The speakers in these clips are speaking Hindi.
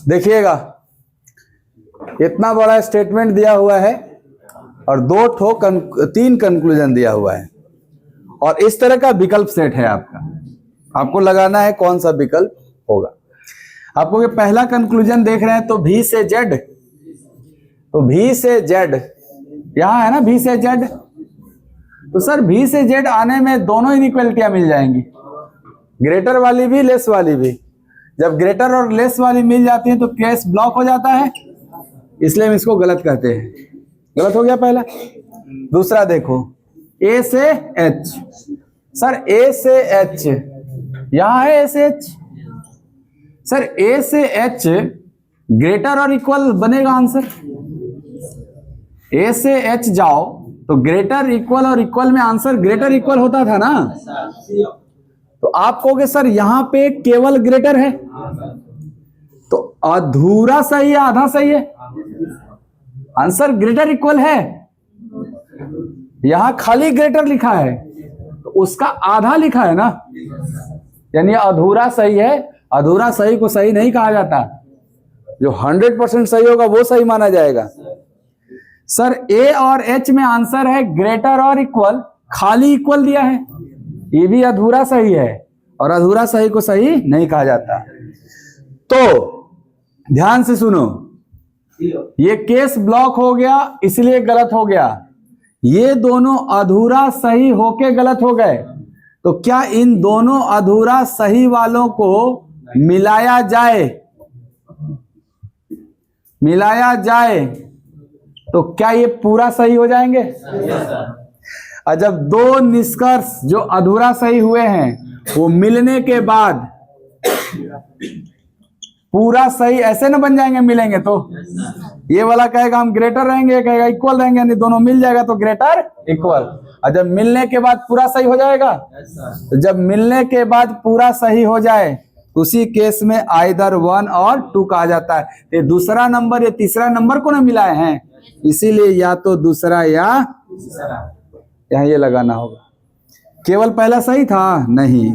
देखिएगा, इतना बड़ा स्टेटमेंट दिया हुआ है और तीन कंक्लूजन दिया हुआ है और इस तरह का विकल्प सेट है आपको लगाना है कौन सा विकल्प होगा। आपको ये पहला कंक्लूजन देख रहे हैं तो V से Z, तो V से Z यहां है ना, V से Z, तो सर V से Z आने में दोनों इनइक्वालिटियां मिल जाएंगी, ग्रेटर वाली भी लेस वाली भी। जब ग्रेटर और लेस वाली मिल जाती है तो केस ब्लॉक हो जाता है, इसलिए हम इसको गलत कहते हैं। गलत हो गया पहला। दूसरा देखो, A से H, सर A से H यहां है, A से H, सर A से H ग्रेटर और इक्वल बनेगा आंसर। A से H जाओ तो ग्रेटर इक्वल और इक्वल में आंसर ग्रेटर इक्वल होता था ना, तो आप कहोगे सर यहां पे केवल ग्रेटर है, तो अधूरा सही है आधा सही है, आंसर ग्रेटर इक्वल है। यहां खाली ग्रेटर लिखा है तो उसका आधा लिखा है ना, यानी अधूरा सही है। अधूरा सही को सही नहीं कहा जाता, जो 100% सही होगा वो सही माना जाएगा। सर A और H में आंसर है ग्रेटर और इक्वल, खाली इक्वल दिया है, ये भी अधूरा सही है और अधूरा सही को सही नहीं कहा जाता। तो ध्यान से सुनो, ये केस ब्लॉक हो गया इसलिए गलत हो गया, ये दोनों अधूरा सही होके गलत हो गए। तो क्या इन दोनों अधूरा सही वालों को मिलाया जाए तो क्या ये पूरा सही हो जाएंगे? और जब दो निष्कर्ष जो अधूरा सही हुए हैं वो मिलने के बाद पूरा सही ऐसे न बन जाएंगे मिलेंगे तो? ये वाला कहेगा हम ग्रेटर रहेंगे, ये कहेगा इक्वल रहेंगे, नहीं दोनों मिल जाएगा तो ग्रेटर इक्वल। और जब मिलने के बाद पूरा सही हो जाएगा, तो जब मिलने के बाद पूरा सही हो जाए उसी केस में आइदर 1 और 2 कहा जाता है। ये दूसरा नंबर ये तीसरा नंबर को ना मिलाए हैं, इसीलिए या तो दूसरा या यहाँ ये लगाना होगा। केवल पहला सही था नहीं,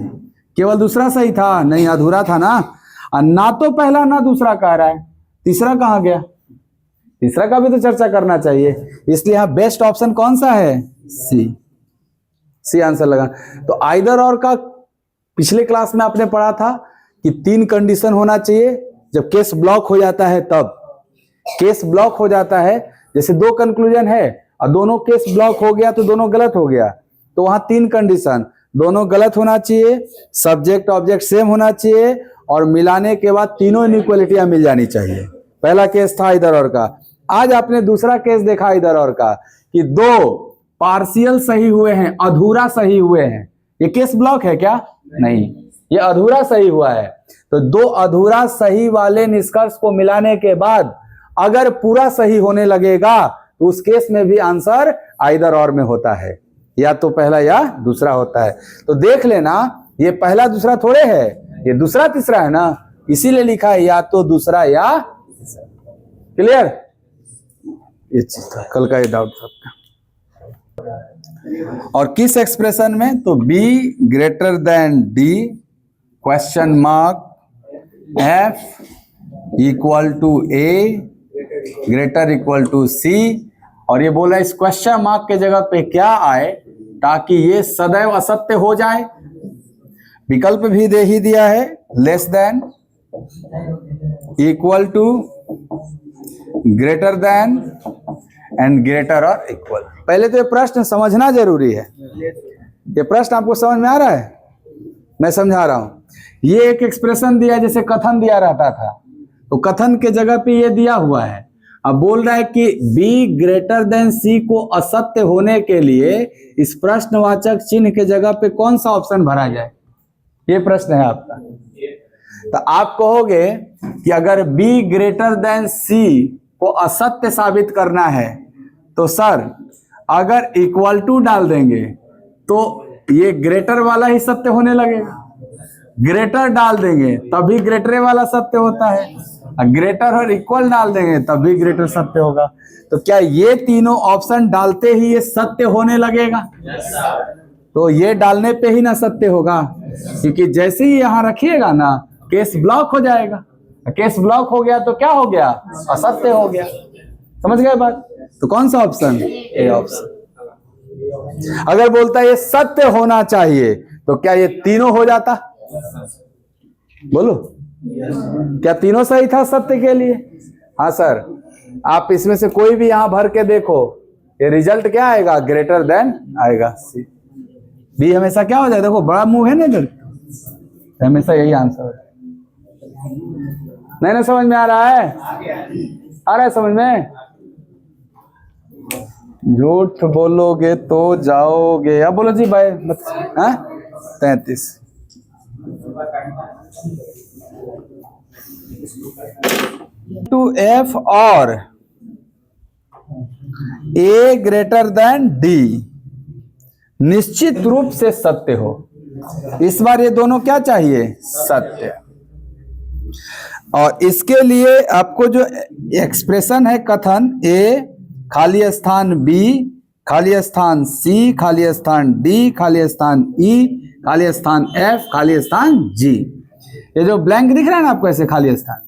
केवल दूसरा सही था नहीं, अधूरा था ना। ना तो पहला ना दूसरा कह रहा है, तीसरा कहाँ गया? तीसरा का भी तो चर्चा करना चाहिए, इसलिए यहाँ बेस्ट ऑप्शन कौन सा है? सी आंसर लगा। तो आइदर और का पिछले क्लास में आपने पढ़ा था कि 3 कंडीशन होना चाहिए जब केस ब्लॉक हो जाता है। तब केस ब्लॉक हो जाता है, जैसे 2 कंक्लूजन है और दोनों केस ब्लॉक हो गया तो दोनों गलत हो गया, तो वहां 3 कंडीशन, दोनों गलत होना चाहिए, सब्जेक्ट ऑब्जेक्ट सेम होना चाहिए और मिलाने के बाद तीनों इनइक्वालिटियां मिल जानी चाहिए। पहला केस था इधर और का। आज आपने दूसरा केस देखा इधर और का कि 2 पार्शियल सही हुए हैं, अधूरा सही हुए हैं। ये केस ब्लॉक है क्या? नहीं, ये अधूरा सही हुआ है। तो 2 अधूरा सही वाले निष्कर्ष को मिलाने के बाद अगर पूरा सही होने लगेगा तो उस केस में भी आंसर आइदर और में होता है, या तो पहला या दूसरा होता है। तो देख लेना, ये पहला दूसरा थोड़े है, ये दूसरा तीसरा है ना, इसीलिए लिखा है या तो दूसरा या तीसरा। क्लियर? ये चीज था, कल का ये डाउट था आपका। और किस एक्सप्रेशन में? तो B greater than D question mark F equal to A greater equal to C। और ये बोला इस क्वेश्चन मार्क के जगह पे क्या आए ताकि ये सदैव असत्य हो जाए। विकल्प भी दे ही दिया है, less than, equal to, greater than and greater और इक्वल। पहले तो ये प्रश्न समझना जरूरी है। ये प्रश्न आपको समझ में आ रहा है? मैं समझा रहा हूं। ये एक एक्सप्रेशन दिया जैसे कथन दिया रहता था, तो कथन के जगह पे ये दिया हुआ है। अब बोल रहा है कि B ग्रेटर देन C को असत्य होने के लिए इस प्रश्नवाचक चिन्ह के जगह पे कौन सा ऑप्शन भरा जाए, ये प्रश्न है आपका। तो आप कहोगे कि अगर B ग्रेटर देन C को असत्य साबित करना है तो सर अगर इक्वल टू डाल देंगे तो ये ग्रेटर वाला ही सत्य होने लगेगा, ग्रेटर डाल देंगे तभी ग्रेटर वाला सत्य होता है, ग्रेटर और इक्वल डाल देंगे तब भी ग्रेटर सत्य होगा। तो क्या ये तीनों ऑप्शन डालते ही ये सत्य होने लगेगा? तो ये डालने पे ही ना सत्य होगा, क्योंकि जैसे ही यहां रखिएगा ना केस ब्लॉक हो जाएगा। केस ब्लॉक हो गया तो क्या हो गया? असत्य हो गया। समझ गए बात? तो कौन सा ऑप्शन? A option. अगर बोलता है ये सत्य होना चाहिए तो क्या ये तीनों हो जाता? बोलो, क्या तीनों सही था सत्य के लिए? हाँ सर, आप इसमें से कोई भी यहां भर के देखो, ये रिजल्ट क्या आएगा? ग्रेटर देन आएगा। सी बी हमेशा क्या हो जाएगा? देखो बड़ा मुंह है ना इधर, हमेशा यही आंसर है। नहीं समझ में आ रहा है? आ रहा है समझ में? झूठ बोलोगे तो जाओगे। अब बोलो जी भाई। 33 टू एफ और ए ग्रेटर देन डी निश्चित रूप से सत्य हो। इस बार ये दोनों क्या चाहिए? सत्य। और इसके लिए आपको जो एक्सप्रेशन है, कथन ए खाली स्थान बी खाली स्थान सी खाली स्थान डी खाली स्थान ई खाली स्थान एफ खाली स्थान जी, ये जो ब्लैंक दिख रहा है ना आपको ऐसे खाली स्थान,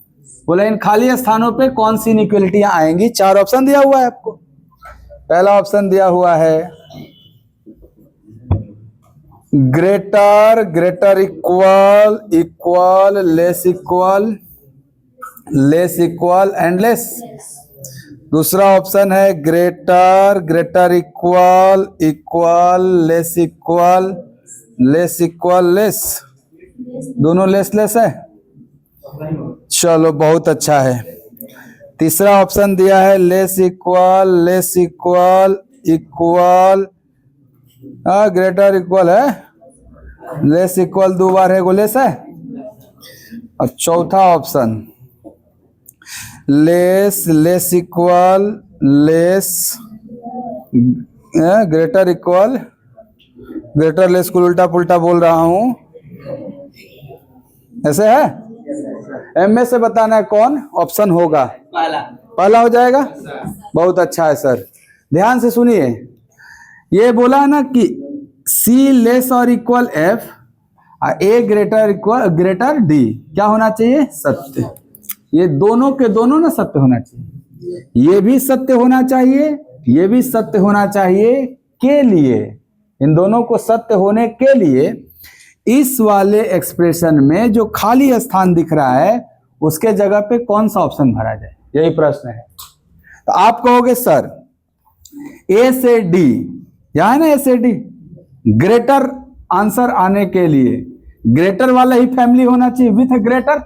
बोला इन खाली स्थानों पे कौन सी इनइक्वालिटियां आएंगी? 4 ऑप्शन दिया हुआ है आपको। पहला ऑप्शन दिया हुआ है greater, greater equal, equal, less equal, less equal and less. दूसरा ऑप्शन है greater, greater equal, equal, less equal, less equal, less. दोनों लेस लेस है। चलो बहुत अच्छा है। तीसरा ऑप्शन दिया है less equal, less equal, equal, greater equal है, लेस इक्वल 2 बार है, लेस है। और चौथा option less, less equal, less, greater equal, greater less को उल्टा पुल्टा बोल रहा हूं, ऐसे है। एम में से बताना है कौन ऑप्शन होगा? पहला हो जाएगा। बहुत अच्छा है सर, ध्यान से सुनिए। ये बोला है ना कि सी लेस और इक्वल एफ, ए ग्रेटर इक्वल ग्रेटर डी, क्या होना चाहिए? सत्य। ये दोनों के दोनों ना सत्य होना चाहिए। ये भी सत्य होना चाहिए, ये भी सत्य होना चाहिए। के लिए, इन दोनों को सत्य होने के लिए इस वाले एक्सप्रेशन में जो खाली स्थान दिख रहा है उसके जगह पे कौन सा ऑप्शन भरा जाए, यही प्रश्न है। तो आप कहोगे सर ए से डी, यहां है ना ए से डी, ग्रेटर आंसर आने के लिए ग्रेटर वाला ही फैमिली होना चाहिए विथ ग्रेटर।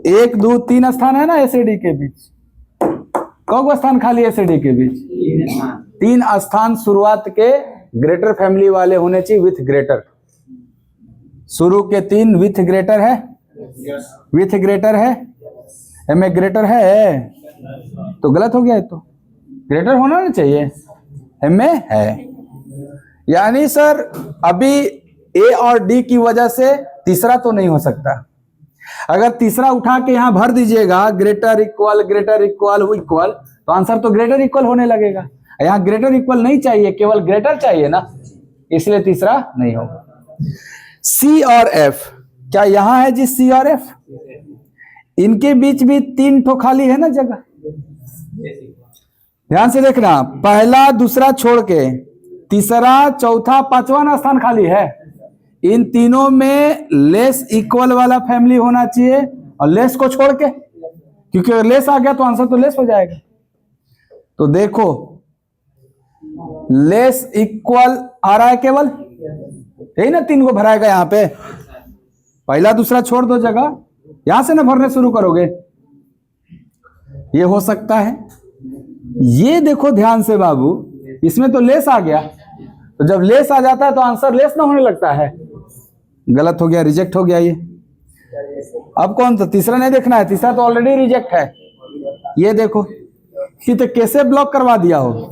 1 2 3 स्थान है ना एसएडी के बीच, कौन स्थान खाली एसएडी के बीच? 3 स्थान शुरुआत के ग्रेटर फैमिली वाले होने चाहिए विथ ग्रेटर। शुरू के 3 विथ ग्रेटर है, विथ ग्रेटर है, एम ए ग्रेटर है तो गलत हो गया है, तो ग्रेटर होना नहीं चाहिए, एम ए है। यानी सर अभी ए और डी की वजह से तीसरा तो नहीं हो सकता। अगर तीसरा उठा के यहां भर दीजिएगा greater equal, greater equal, equal, तो आंसर तो ग्रेटर इक्वल होने लगेगा। यहां ग्रेटर इक्वल नहीं चाहिए, केवल ग्रेटर चाहिए ना, इसलिए तीसरा नहीं होगा। सी और एफ, क्या यहां है जी सी और एफ? इनके बीच भी 3 ठो खाली है ना जगह। ध्यान से देखना, पहला दूसरा छोड़ के तीसरा चौथा पांचवा स्थान खाली है। इन तीनों में लेस इक्वल वाला फैमिली होना चाहिए और लेस को छोड़ के, क्योंकि अगर लेस आ गया तो आंसर तो लेस हो जाएगा। तो देखो लेस इक्वल आ रहा है केवल, यही ना 3 को भराएगा यहां पे, पहला दूसरा छोड़ दो जगह, यहां से ना भरने शुरू करोगे, ये हो सकता है। ये देखो ध्यान से बाबू, इसमें तो लेस आ गया, तो जब लेस आ जाता है तो आंसर लेस ना होने लगता है, गलत हो गया, रिजेक्ट हो गया ये। अब कौन सा? तीसरा नहीं देखना है, तीसरा तो ऑलरेडी रिजेक्ट है। ये देखो, ये तो कैसे ब्लॉक करवा दिया हो,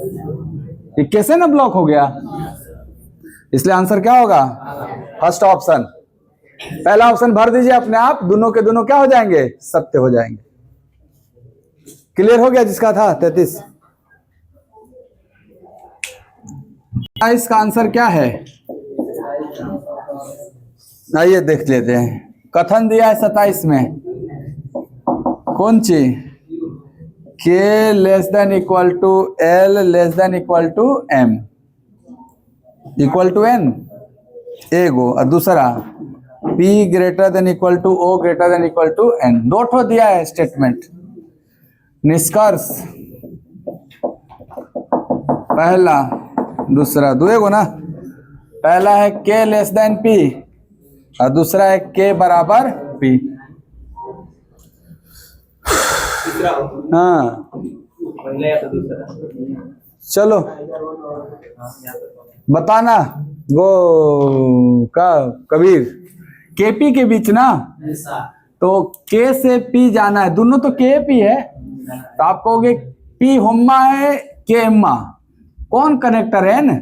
ये कैसे ना ब्लॉक हो गया, इसलिए आंसर क्या होगा? First option. पहला ऑप्शन भर दीजिए अपने आप, दोनों के दोनों क्या हो जाएंगे? सत्य हो जाएंगे। क्लियर हो गया जिसका था 33? इसका आंसर क्या है? आइए देख लेते हैं। कथन दिया है 27 में, कौन ची के less than equal to L less than equal to M equal to N एगो, और दूसरा P greater than equal to O greater than equal to N। दो ठो दिया है स्टेटमेंट। निष्कर्ष पहला दूसरा दुएगो ना, पहला है K लेस देन P और दूसरा है K बराबर P। हाँ चलो बताना वो का कबीर केपी के बीच ना, तो के से पी जाना है, दोनों तो के पी है, तो आप कहोगे पी होम्मा है के एम्मा, कौन कनेक्टर है एन,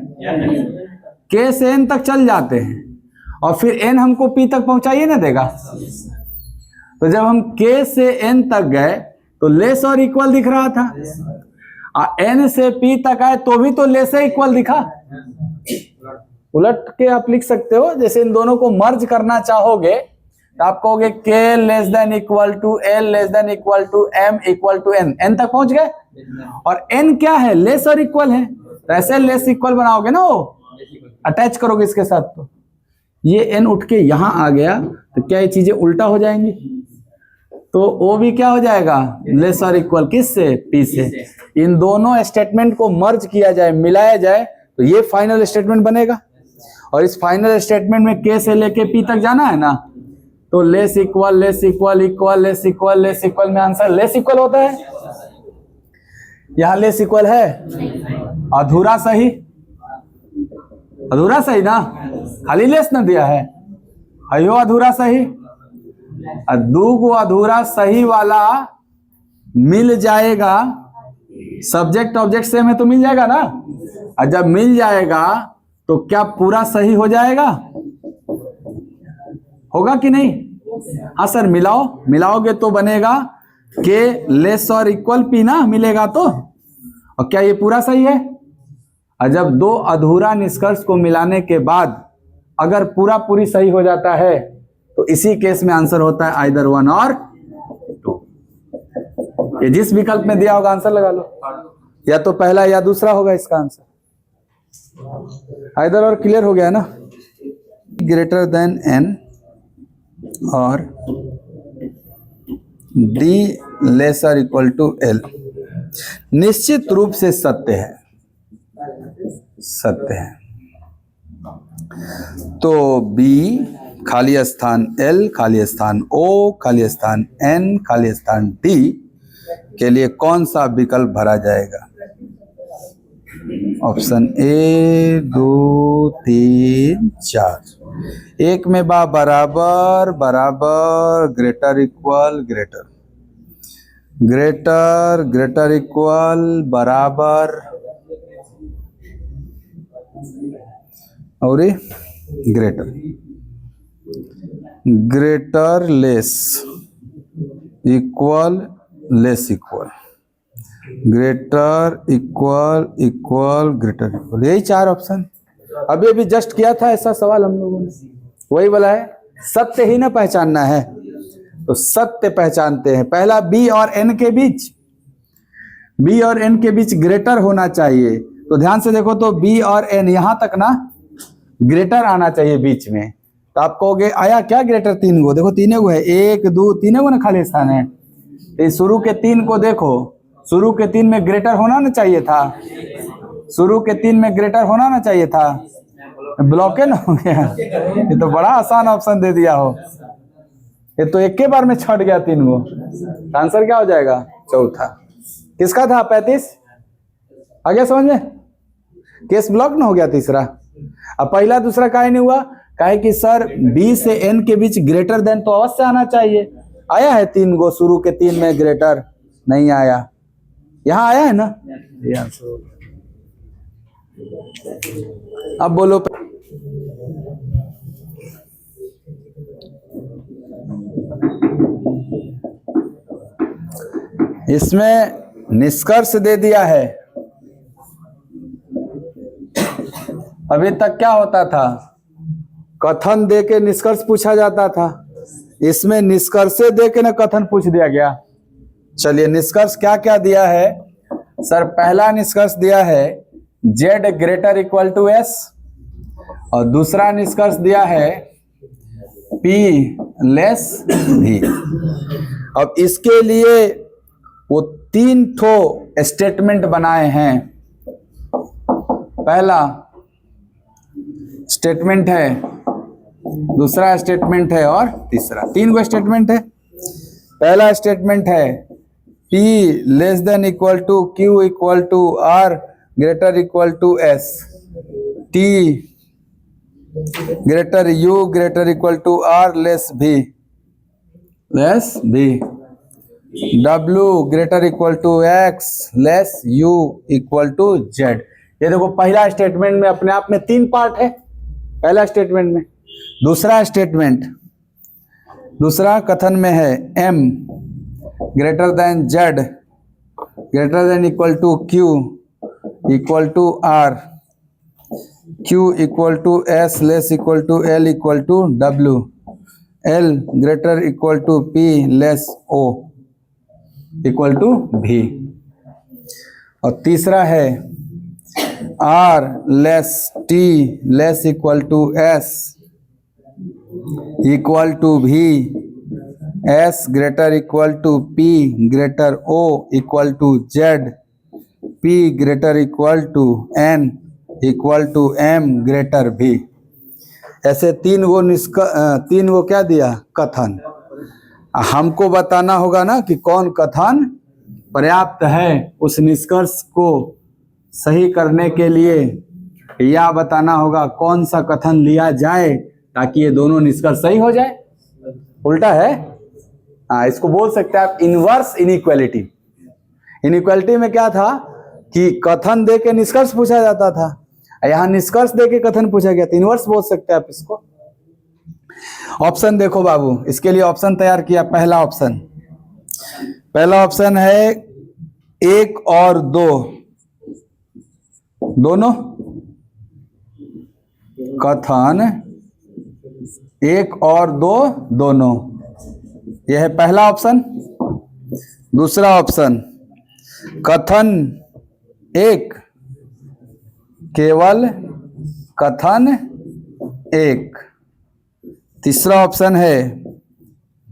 के से एन तक चल जाते हैं और फिर एन हमको पी तक पहुंचाइए ना देगा। तो जब हम के से एन तक गए तो लेस और इक्वल दिख रहा था, और एन से पी तक आए तो भी तो लेस से इक्वल दिखा। उलट के आप लिख सकते हो, जैसे इन दोनों को मर्ज करना चाहोगे तो आप कहोगे के less than equal to L less than equal to M equal to N, N तक पहुंच गए, और एन क्या है लेस और इक्वल है, तो ऐसे लेस इक्वल बनाओगे ना, वो अटैच करोगे इसके साथ, तो ये एन उठ के यहां आ गया, तो क्या ये चीजें उल्टा हो जाएंगी, तो वो भी क्या हो जाएगा लेस और इक्वल किससे पी से। इन दोनों स्टेटमेंट को मर्ज किया जाए, मिलाया जाए, तो ये फाइनल स्टेटमेंट बनेगा। और इस फाइनल स्टेटमेंट में के से लेके पी तक जाना है ना, तो less equal less equal equal less equal less equal में आंसर लेस इक्वल होता है। यहां लेस इक्वल है, अधूरा सही, अधूरा सही ना, खाली लेस ना दिया है, अयो अधूरा सही, दो को अधूरा सही वाला मिल जाएगा, सब्जेक्ट ऑब्जेक्ट सेम है तो मिल जाएगा ना, और जब मिल जाएगा तो क्या पूरा सही हो जाएगा, होगा कि नहीं। हाँ सर मिलाओ, मिलाओगे तो बनेगा के लेस और इक्वल पी ना, मिलेगा तो, और क्या ये पूरा सही है। और जब दो अधूरा निष्कर्ष को मिलाने के बाद अगर पूरा पूरी सही हो जाता है तो इसी केस में आंसर होता है आइदर 1 और 2। ये जिस विकल्प में दिया होगा आंसर लगा लो, या तो पहला या दूसरा होगा इसका आंसर। आइदर और क्लियर हो गया ना। ग्रेटर देन एन और D lesser equal to L निश्चित रूप से सत्य है, सत्य है। तो बी खाली स्थान एल खाली स्थान ओ खाली स्थान एन खाली स्थान डी के लिए कौन सा विकल्प भरा जाएगा। Option A 2 3 4। एक में बा बराबर बराबर greater equal greater greater greater equal बराबर और greater greater less equal less equal greater equal equal greater equal, यही 4 ऑप्शन। अभी अभी जस्ट किया था ऐसा सवाल हम लोगों ने, वही बोला है सत्य ही ना पहचानना है, तो सत्य पहचानते हैं। पहला बी और एन के बीच, बी और एन के बीच ग्रेटर होना चाहिए, तो ध्यान से देखो तो बी और एन यहां तक ना ग्रेटर आना चाहिए बीच में, तो आप कहोगे आया क्या ग्रेटर 3 गो, देखो 3 गो है, 1 2 3 गो ना खाली स्थान है, तो शुरू के 3 को देखो, शुरू के 3 में ग्रेटर होना ना चाहिए था, शुरू के 3 में ग्रेटर होना ना चाहिए था, ब्लॉक न हो गया। ये तो बड़ा आसान ऑप्शन दे दिया हो, ये तो एक के बार में छट गया 3 गो, आंसर क्या हो जाएगा चौथा। किसका था 35, आ गया समझ में, केस ब्लॉक न हो गया तीसरा। अब पहला दूसरा काहे नहीं हुआ, काहे कि सर बी से एन के बीच ग्रेटर देन तो अवश्य आना चाहिए, आया है 3 गो, शुरू के 3 में ग्रेटर नहीं आया, यहां आया है ना। अब बोलो इसमें निष्कर्ष दे दिया है। अभी तक क्या होता था, कथन दे के निष्कर्ष पूछा जाता था, इसमें निष्कर्ष दे के ना कथन पूछ दिया गया। चलिए निष्कर्ष क्या क्या दिया है सर। पहला निष्कर्ष दिया है z greater equal to s, और दूसरा निष्कर्ष दिया है p लेस v। अब इसके लिए वो 3 ठो स्टेटमेंट बनाए हैं। पहला स्टेटमेंट है, दूसरा स्टेटमेंट है और तीसरा, 3 गो स्टेटमेंट है। पहला स्टेटमेंट है P less than equal to Q equal to R greater equal to S, T greater U greater equal to R less V, W greater equal to X less U equal to Z। ये देखो पहला स्टेटमेंट में अपने आप में 3 पार्ट है पहला स्टेटमेंट में। दूसरा स्टेटमेंट, दूसरा कथन में है M greater than Z greater than equal to Q equal to R, Q equal to S less equal to L equal to W, L greater equal to P less O equal to V। और तीसरा है R less T less equal to S equal to V, S greater equal to P greater O equal to Z, P greater equal to N equal to M greater V। ऐसे 3 गो क्या दिया कथन। हमको बताना होगा ना कि कौन कथन पर्याप्त है उस निष्कर्ष को सही करने के लिए, या बताना होगा कौन सा कथन लिया जाए ताकि ये दोनों निष्कर्ष सही हो जाए। उल्टा है, हाँ इसको बोल सकते हैं आप इनवर्स इनइक्वालिटी। इनइक्वालिटी में क्या था कि कथन दे के निष्कर्ष पूछा जाता था, यहाँ निष्कर्ष दे के कथन पूछा गया था। इनवर्स बोल सकते हैं आप इसको। ऑप्शन देखो बाबू, इसके लिए ऑप्शन तैयार किया। पहला ऑप्शन है 1 और 2 दोनों कथन, 1 और 2 दोनों, यह है पहला ऑप्शन। दूसरा ऑप्शन कथन 1 केवल कथन 1। तीसरा ऑप्शन है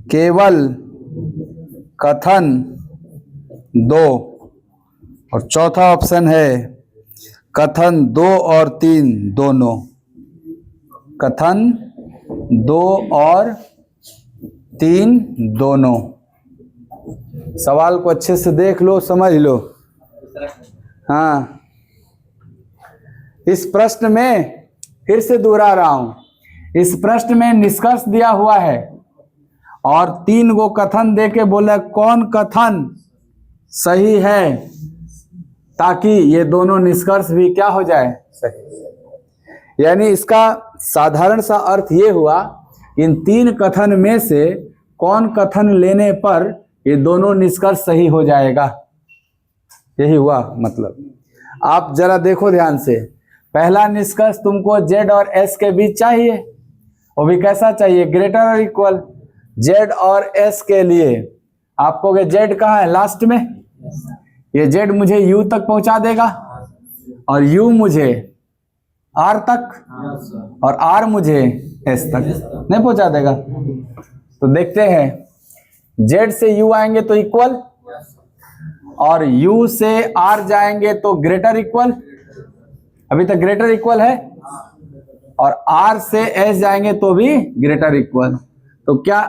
केवल कथन 2, और चौथा ऑप्शन है कथन 2 और 3 दोनों। कथन 2 और 3 दोनों। सवाल को अच्छे से देख लो, समझ लो। हाँ, इस प्रश्न में फिर से दोहरा रहा हूं, इस प्रश्न में निष्कर्ष दिया हुआ है और 3 गो कथन देके बोला कौन कथन सही है ताकि ये दोनों निष्कर्ष भी क्या हो जाए, सही। यानी इसका साधारण सा अर्थ ये हुआ, इन 3 कथन में से कौन कथन लेने पर ये दोनों निष्कर्ष सही हो जाएगा, यही हुआ मतलब। आप जरा देखो ध्यान से, पहला निष्कर्ष तुमको Z और S के बीच चाहिए, वो भी कैसा चाहिए, ग्रेटर और इक्वल। Z और S के लिए आपको Z कहाँ है, लास्ट में, ये Z मुझे U तक पहुंचा देगा और U मुझे R तक और R मुझे S तक नहीं पहुंचा देगा। तो देखते हैं, Z से U आएंगे तो इक्वल, और U से R जाएंगे तो ग्रेटर इक्वल, अभी तक ग्रेटर इक्वल है, और R से S जाएंगे तो भी ग्रेटर इक्वल। तो क्या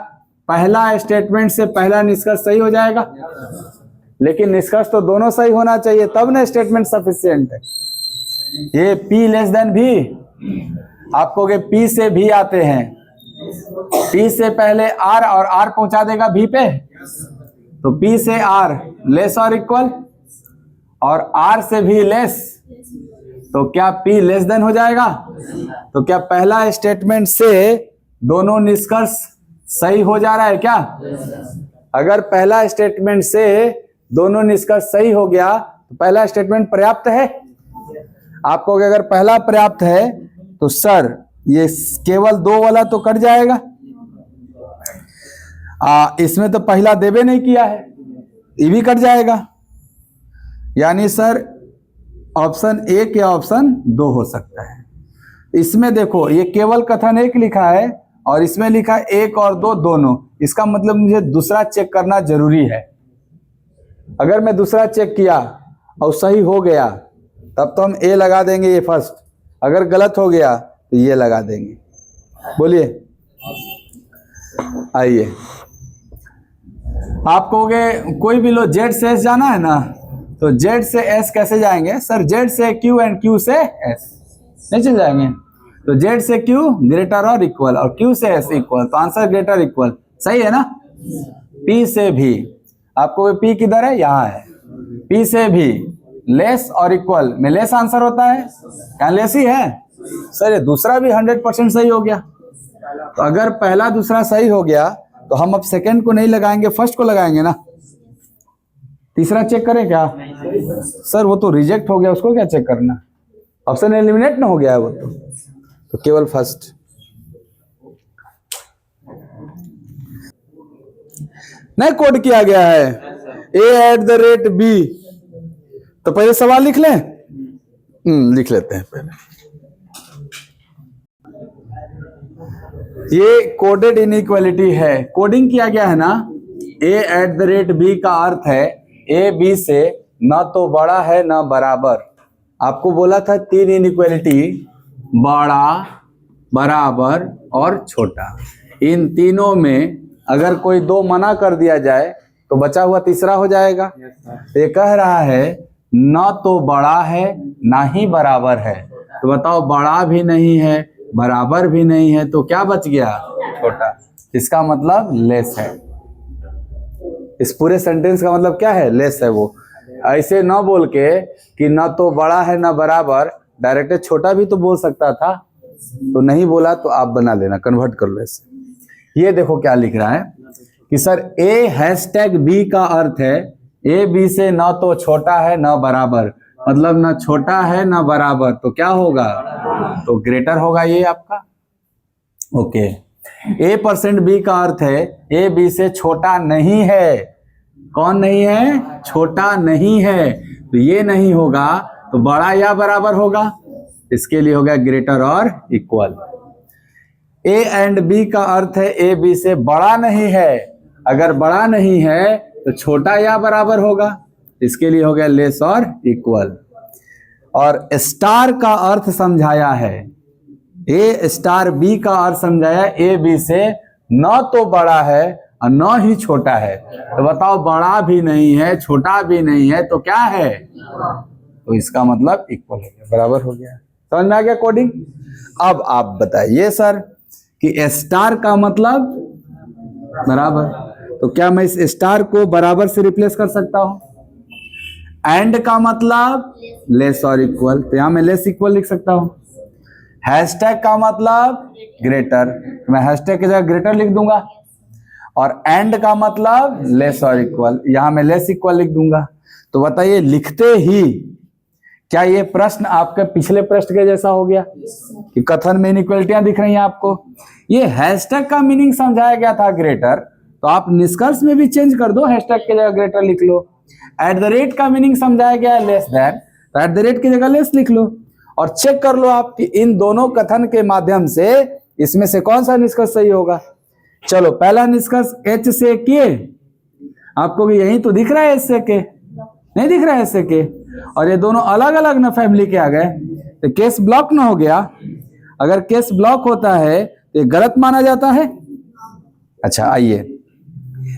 पहला स्टेटमेंट से पहला निष्कर्ष सही हो जाएगा? लेकिन निष्कर्ष तो दोनों सही होना चाहिए, तब ना स्टेटमेंट सफिशिएंट है। ये P लेस देन भी, आपको के P से भी आते हैं, P से पहले R और R पहुंचा देगा V पे, तो P से R लेस और इक्वल, और R से भी लेस, तो क्या P लेस देन हो जाएगा? तो क्या पहला स्टेटमेंट से दोनों निष्कर्ष सही हो जा रहा है क्या? अगर पहला स्टेटमेंट से दोनों निष्कर्ष सही हो गया तो पहला स्टेटमेंट पर्याप्त है। आपको अगर पहला पर्याप्त है तो सर ये केवल 2 वाला तो कट जाएगा। इसमें तो पहला देवे नहीं किया है, ये भी कट जाएगा, यानी सर ऑप्शन 1 या ऑप्शन 2 हो सकता है। इसमें देखो ये केवल कथन 1 लिखा है और इसमें लिखा है 1 और 2 दोनों, इसका मतलब मुझे दूसरा चेक करना जरूरी है। अगर मैं दूसरा चेक किया और सही हो गया तब तो हम ए लगा देंगे ये फर्स्ट, अगर गलत हो गया तो ये लगा देंगे। बोलिए, आइए आप कहोगे कोई भी लो जेड से एस जाना है ना, तो जेड से एस कैसे जाएंगे सर? जेड से क्यू एंड क्यू से एस नहीं चल जाएंगे, तो जेड से क्यू ग्रेटर और इक्वल और क्यू से एस इक्वल, तो आंसर ग्रेटर इक्वल सही है ना। पी से भी, आपको पी किधर है? यहाँ है। पी से भी लेस और इक्वल में लेस आंसर होता है, क्या लेस ही है सर? ये दूसरा भी 100% सही हो गया। तो अगर पहला दूसरा सही हो गया तो हम अब सेकंड को नहीं लगाएंगे, फर्स्ट को लगाएंगे ना। तीसरा चेक करें क्या सर? वो तो रिजेक्ट हो गया, उसको क्या चेक करना? ऑप्शन एलिमिनेट ना हो गया है वो तो केवल फर्स्ट। नहीं कोड किया गया है a@b, तो पहले सवाल लिख लें। लिख लेते हैं पहले। ये कोडेड इनइक्वालिटी है, कोडिंग किया गया है ना। a@b का अर्थ है ए बी से ना तो बड़ा है ना बराबर। आपको बोला था 3 इनइक्वालिटी, बड़ा, बराबर और छोटा। इन तीनों में अगर कोई 2 मना कर दिया जाए तो बचा हुआ तीसरा हो जाएगा। ये कह रहा है ना तो बड़ा है ना ही बराबर है, तो बताओ बड़ा भी नहीं है बराबर भी नहीं है, तो क्या बच गया? छोटा। इसका मतलब लेस है। इस पूरे सेंटेंस का मतलब क्या है? लेस है। वो ऐसे ना बोल के कि ना तो बड़ा है ना बराबर, डायरेक्ट छोटा भी तो बोल सकता था, तो नहीं बोला, तो आप बना लेना, कन्वर्ट कर लो ऐसे। ये देखो क्या लिख रहा है कि सर a#b का अर्थ है ए बी से ना तो छोटा है ना बराबर, मतलब ना छोटा है ना बराबर, तो क्या होगा? तो ग्रेटर होगा ये आपका। ओके। a%b का अर्थ है ए बी से छोटा नहीं है। कौन नहीं है? छोटा नहीं है, तो ये नहीं होगा, तो बड़ा या बराबर होगा, इसके लिए हो गया ग्रेटर और इक्वल। a एंड b का अर्थ है ए बी से बड़ा नहीं है, अगर बड़ा नहीं है तो छोटा या बराबर होगा, इसके लिए हो गया लेस और इक्वल। और स्टार का अर्थ समझाया है, a*b का अर्थ समझाया ए बी से न तो बड़ा है और न ही छोटा है, तो बताओ बड़ा भी नहीं है छोटा भी नहीं है, तो क्या है? तो इसका मतलब इक्वल हो गया, बराबर हो गया। समझ में आ गया कोडिंग? अब आप बताइए सर कि स्टार का मतलब बराबर, तो क्या मैं इस स्टार को बराबर से रिप्लेस कर सकता हूं? एंड का मतलब लेस और इक्वल, तो यहां मैं लेस इक्वल लिख सकता हूं। हैशटैग का मतलब ग्रेटर, तो मैं हैशटैग की जगह ग्रेटर लिख दूंगा। और एंड का मतलब लेस और इक्वल, यहां मैं लेस इक्वल लिख दूंगा। तो बताइए लिखते ही क्या ये प्रश्न आपके पिछले प्रश्न के जैसा हो गया कि कथन में इनइक्वालिटियां दिख रही हैं आपको? ये हैशटैग का मीनिंग समझाया गया था ग्रेटर, तो आप निष्कर्ष में भी चेंज कर दो, हैशटैग की जगह ग्रेटर लिख लो। @ का मीनिंग समझाया गया है लेस देन, तो @ की जगह लेस लिख लो और चेक कर लो आप कि इन दोनों कथन के माध्यम से इसमें से कौन सा निष्कर्ष सही होगा। चलो पहला निष्कर्ष H से किए, आपको भी यही तो दिख रहा है, एस से के नहीं दिख रहा है, एस से के, और ये दोनों अलग अलग ना फैमिली के आ गए, तो केस ब्लॉक ना हो गया। अगर केस ब्लॉक होता है तो ये गलत माना जाता है। अच्छा आइए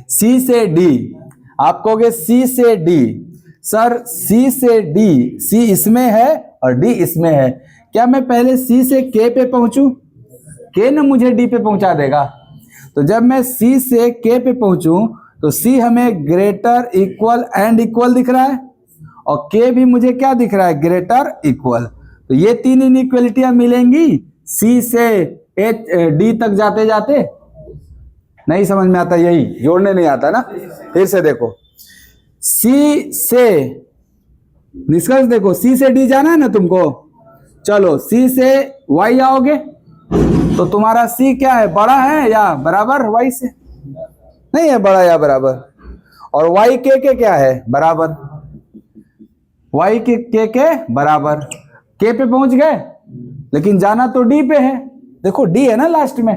सी से डी, आप कहोगे सी से डी, सर सी से डी, सी इसमें है और डी इसमें है, क्या मैं पहले सी से के पे पहुंचूं? के ना मुझे डी पे पहुंचा देगा, तो जब मैं सी से के पे पहुंचूं तो सी हमें ग्रेटर इक्वल एंड इक्वल दिख रहा है और के भी मुझे क्या दिख रहा है? Greater equal. तो ये 3 इनइक्वालिटियां मिलेंगी सी से डी तक जाते जाते। नहीं समझ में आता, यही जोड़ने नहीं आता ना। फिर से देखो, सी से निष्कर्ष देखो, सी से डी जाना है ना तुमको, चलो सी से वाई आओगे तो तुम्हारा सी क्या है? बड़ा है या बराबर वाई से? नहीं है बड़ा या बराबर। और वाई के क्या है बराबर, वाई के बराबर, के पे पहुंच गए लेकिन जाना तो डी पे है, देखो डी है ना लास्ट में,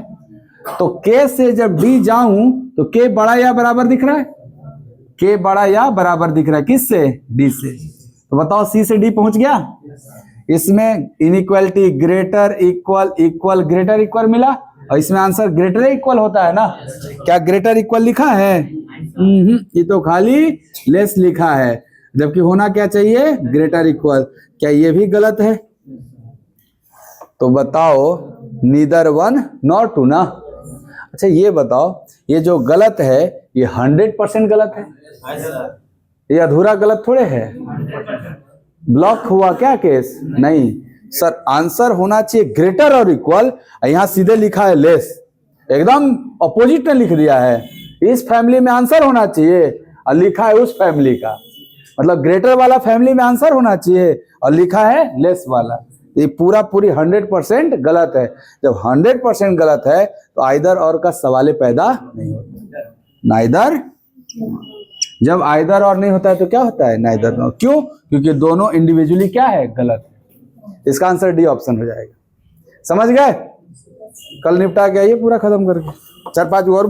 तो के से जब डी जाऊं तो के बड़ा या बराबर दिख रहा है, के बड़ा या बराबर दिख रहा है किससे, डी से। तो बताओ सी से डी पहुंच गया, इसमें inequality greater equal equal greater equal मिला, और इसमें आंसर ग्रेटर इक्वल होता है ना, क्या ग्रेटर इक्वल लिखा है, ये तो खाली लेस लिखा है, जबकि होना क्या चाहिए ग्रेटर इक्वल, क्या ये भी गलत है, तो बताओ नीदर वन नॉर टू ना। अच्छा ये बताओ ये जो गलत है ये 100% गलत है, ये अधूरा गलत थोड़े है, ब्लॉक हुआ क्या केस, नहीं सर, आंसर होना चाहिए ग्रेटर और इक्वल, यहां सीधे लिखा है लेस, एकदम अपोजिट में लिख दिया है, इस फैमिली में आंसर होना चाहिए और लिखा है उस फैमिली का, मतलब ग्रेटर वाला फैमिली में आंसर होना चाहिए और लिखा है लेस वाला, ये पूरी 100% गलत है, जब 100% गलत है तो आइदर और का सवाल पैदा नहीं होता, नाइदर, जब आइदर और नहीं होता है तो क्या होता है नाइदर नॉर, क्यों, क्योंकि दोनों इंडिविजुअली क्या है गलत है, इसका आंसर डी ऑप्शन हो जाएगा, समझ गए, कल निपटा के आइए पूरा खत्म करके, 4-5 और